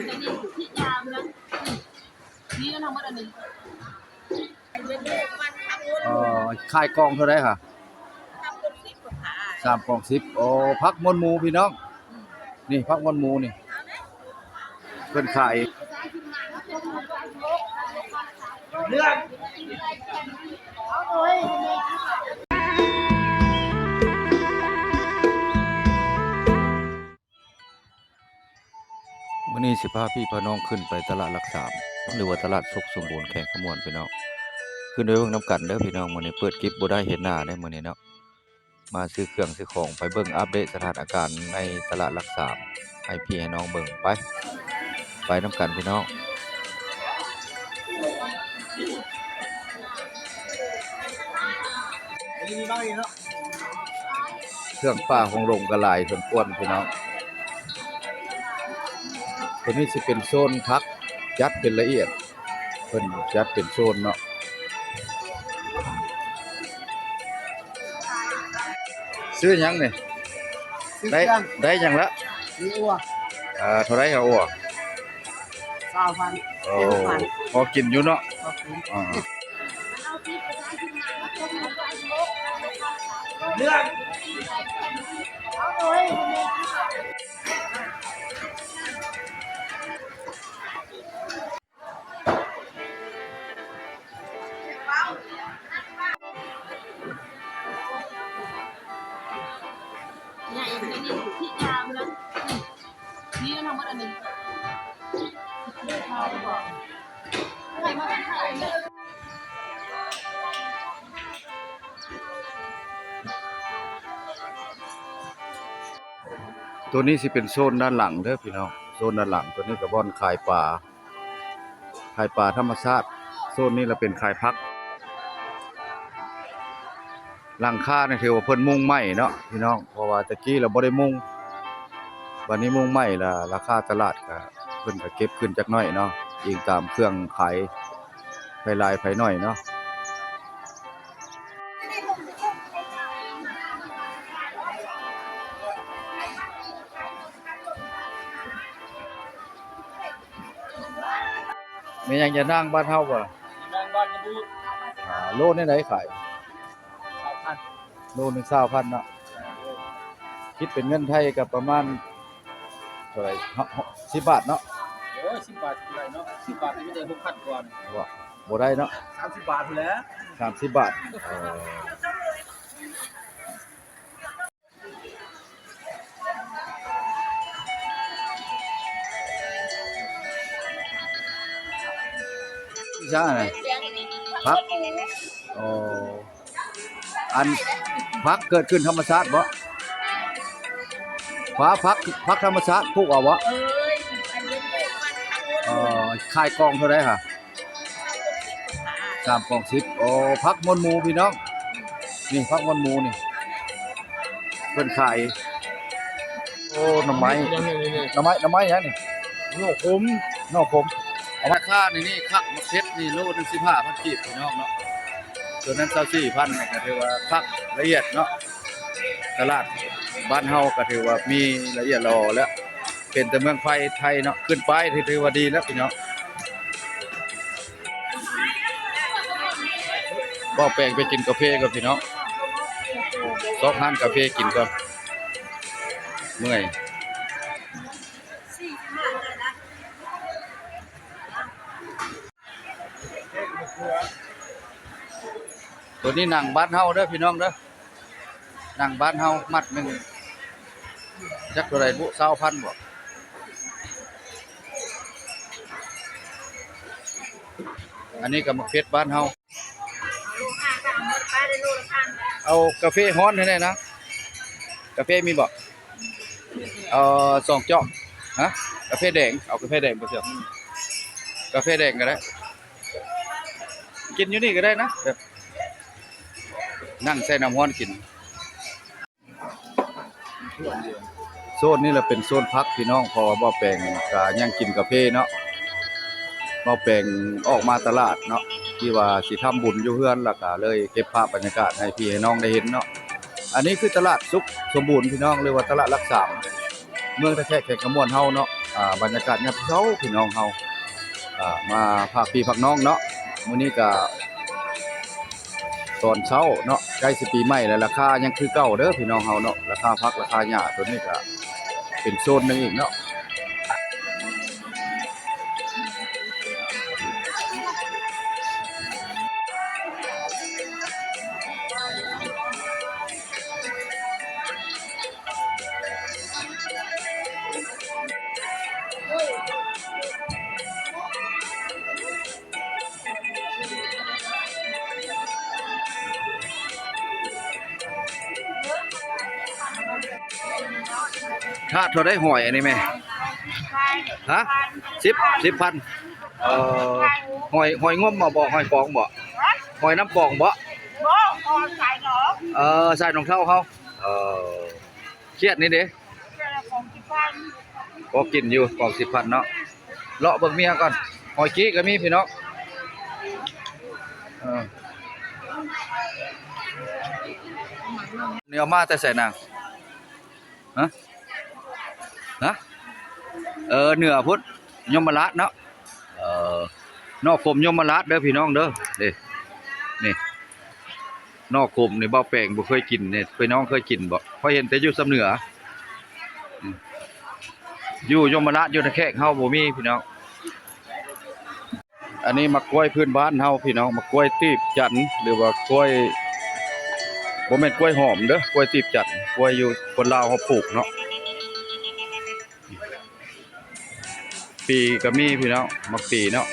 แต่นี่ที่ยามนะนี่ก็ทำมาอันนี้ขายกองเท่าไรค่ะ3 กล่อง 10โอ้พักมนหมูพี่น้องนี่พักมนหมูนี่เพิ่นขายเรื่องมื้อนี้สิพาพี่พาน้องขึ้นไปตลาดหลัก3หรือว่าตลาดสุขสมบูรณ์แขงขมวนพี่น้องขึ้นด้วยเบิ่งน้ำกันเด้อพี่น้องมื้อนี้เปิดคลิปบ่ได้เห็นหน้าได้มื้อนี้เนาะมาซื้อเครื่องซื้อของไปเบิ่งอัปเดตสถานการณ์ในตลาดหลัก3ให้พี่ให้น้องเบิ่งไปน้ำกันพี่น้องเครื่องป้าของลงกระลายสมควรพี่น้องตัวนี้สิเป็นโซนพักจัดเป็นละเอียดเพิ่นจัดเป็นโซนเนาะซื้อหยังนี่ได้หยังละมีอ้วเท่าไรครับอ้ว20,000โอ้พอกินอยู่เนาะเรื่องใหญ่แต่นี่ที่ยามนะนี่ก็ทำมาอันนี้ใครมาเป็นใครเนี่ยตัวนี้สิเป็นโซนด้านหลังเด้อพี่น้องโซนด้านหลังตัวนี้ก็บ่อนขายปลาธรรมชาติโซนนี้เราเป็นขายผักหลังคาเนี่ยถือว่าเพิ่นมุงไม้เนาะพี่น้องเพราะว่าตะกี้เราบ่ได้มุงวันนี้มุงไม้ละราคาตลาดก็เพิ่นก็เก็บขึ้นจักหน่อยเนาะอิงตามเครื่องขายไผหลายไผน้อยเนาะมีหยังจะนั่งบ้านเฮาบ่นั่งบ้านกันดู โลนี่ไหนขาย 20,000โลนึง20,000เนาะคิดเป็นเงินไทยก็ประมาณเท่าไหร่10 บาทเนาะโอ้ย10 บาทเท่าไหร่เนาะ10 บาทนี่ไม่ได้6,000ก่อนบ่ได้เนาะ30 บาทพุ่นแหละ30 บาทใช่ไหมพักอ๋ออันพักเกิดขึ้นธรรมชาติบ่พักธรรมชาติปลูกเอาบ่ขายกองเท่าไรค่ะ3 กล่อง 10โอ้พักมนหมูพี่น้องนี่พักมนหมูนี่เพิ่นขายโอ้หน่อไม้หน่อไม้หยังนี่นอกผมเอาราคานี่คักมะเขือนี่โลนึง15,000กีบพี่น้องเนาะตัวนั้น24,000นี่ก็ถือว่าคักละเอียดเนาะตลาดบ้านเฮาก็ถือว่ามีละเอียดรอแล้วเป็นแต่เมืองไทยเนาะขึ้นไปถือว่าดีแล้วพี่น้องบ่แปลงไปกินกาแฟก่อนพี่น้องซอกร้านกาแฟกินก่อนเมื่อยตัวนี้หนังบ้านเฮาเด้อพี่น้องเด้อหนังบ้านเฮามัดหนึ่งจักเท่าไหร่บุ20,000บ่อันนี้ก็มะเขือบ้านเฮาเอากาแฟฮ้อนให้ได้นะกาแฟมีบ่2 จอกฮะกาแฟแดงเอากาแฟแดงบ่เสียกาแฟแดงก็ได้กินอยู่นี่ก็ได้นะแบบนั่งใส่น้ำร้อนกินโซนนี้แหละเป็นโซนพักพี่น้องพอบ่แปลงก็ยังกินกาแฟเนาะบ่แปลงออกมาตลาดเนาะที่ว่าสิทำบุญอยู่เฮือนแล้วก็เลยเก็บภาพบรรยากาศให้พี่ให้น้องได้เห็นเนาะอันนี้คือตลาดสุขสมบูรณ์พี่น้องหรือว่าตลาดหลัก3เมืองตะแคกแขกขมวนเฮาเนาะ บรรยากาศยามเช้าพี่น้องเฮามาพาพี่พักน้องเนาะมื้อนี้ก็ตอนเช้าเนาะใกล้สิปีใหม่แล้วราคายังคือเก่าเด้อพี่น้องเฮาเนาะราคาพักราคาหญ้าตัวนี้ก็เป็นโซนหนึงอีกเนาะถ้าเท่าได้หอยอันนี้แม่ฮะ10,000หอยงมบ่หอยกองบ่หอยน้ำกองบ่ใส่รองเท้าเขาเครียดนี่เด้ก็กินอยู่กอง10,000เนาะเลาะเบิ่งเมียก่อนหอยกี้ก็มีพี่น้องเนี่ยเอามาแต่ใส่นางฮะเหนือพุทธยมราชเนาะนอกคมยมราชเด้อพี่น้องเด้อนี่นอกคมนี่บ่แปลงบ่เคยกินเนี่ยพี่น้องเคยกินบ่เพราะเห็นแต่อยู่สำเหนืออยู่ยมราชอยู่ในแขกเฮาบ่มีพี่น้องอันนี้มะกล้วยพื้นบ้านเฮาพี่น้องมะกล้วยตีบจันทร์หรือว่ากล้วยบ่แม่นกล้วยหอมเด้อกล้วยตีบจันทร์กล้วยอยู่คนลาวเฮาปลูกเนาะปีก็มีพี่น้องมะปีเนาะ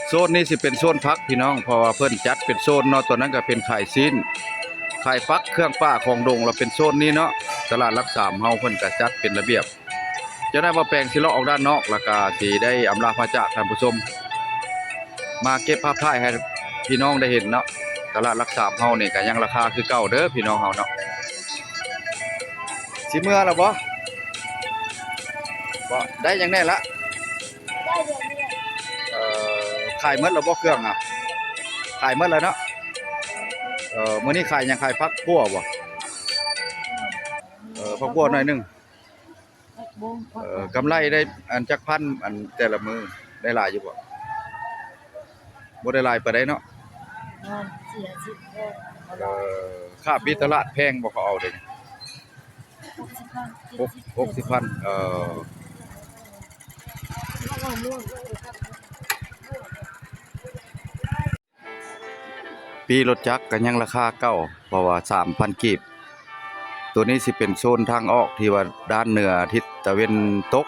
โซนนี้สิเป็นโซนพักพี่น้องเพราะว่าเพิ่นจัดเป็นโซนเนาะตัวนั้นก็เป็นขายซีนขายพักเครื่องป้าของดงเราเป็นโซนนี้เนาะตลาดรักสามเฮาเพิ่นก็จัดเป็นระเบียบจะได้มาแปลงสิเลาะออกด้านนอกแล้วก็สิได้อำลาพระจากท่านผู้ชมมาเก็บภาพถ่ายให้พี่น้องได้เห็นเนาะตลาดรักสามเฮานี่ก็ยังราคาคือเก่าเด้อพี่น้องเฮาเนาะสิเมื่อแล้วบ่ได้ยังแน่ละขายหมดแล้วบ่เครื่องอ่ะขายหมดแล้วเนาะมื้อนี้ขายยังขายพักบัวบ่พักบัวหน่อยนึงกำไรได้อันจักพันอันแต่ละมื้อได้หลายอยู่บ่ได้หลายปานใดเนาะค่าปิดตลาดแพงบ่เขาเอาเด้60,000ปีรถจักรก็ยังราคาเก่าเพราะว่า 3,000 กีบตัวนี้สิเป็นโซนทางออกที่ว่าด้านเหนือทิศตะเวนตก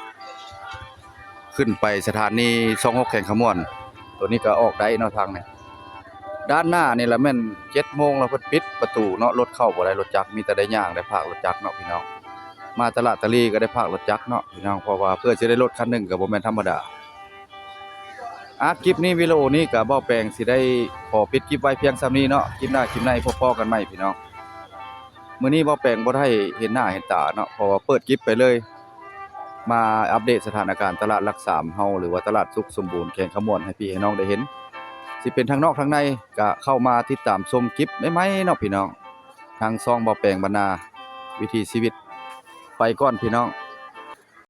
ขึ้นไปสถานี26แข่งขมวนตัวนี้ก็ออกได้เนาะทางนี้ด้านหน้านี่ละแม่น 7 โมงแล้วเพิ่นปิดประตูเนาะรถเข้าบ่ได้รถจักรมีแต่ได้ย่างได้พากรถจักรเนาะพี่น้องมาตลาดตะลีก็ได้พากรถจักรเนาะพี่น้องเพราะว่าเพื่อสิได้รถคันหนึงก็บ่แม่นธรรมดาคลิปนี้วิดีโอนี้ก็บ่แปลงสิได้ขอปิดคลิปไว้เพียงส่ำนี้เนาะคลิปหน้าคลิปในพบพ้อกันใหม่พี่น้องมื้อนี้บ่แปลงบ่ได้เห็นหน้าเห็นตาเนาะเพราะว่าเปิดคลิปไปเลยมาอัปเดตสถานการณ์ตลาดหลักสามเฮาหรือว่าตลาดสุขสมบูรณ์แข่งขมวนให้พี่ให้น้องได้เห็นสิเป็นทางนอกทางในก็เข้ามาติดตามชมคลิปใหม่ๆเนาะพี่น้องทางช่องบ่แปลงบรรณาวิถีชีวิตไปก่อนพี่น้อง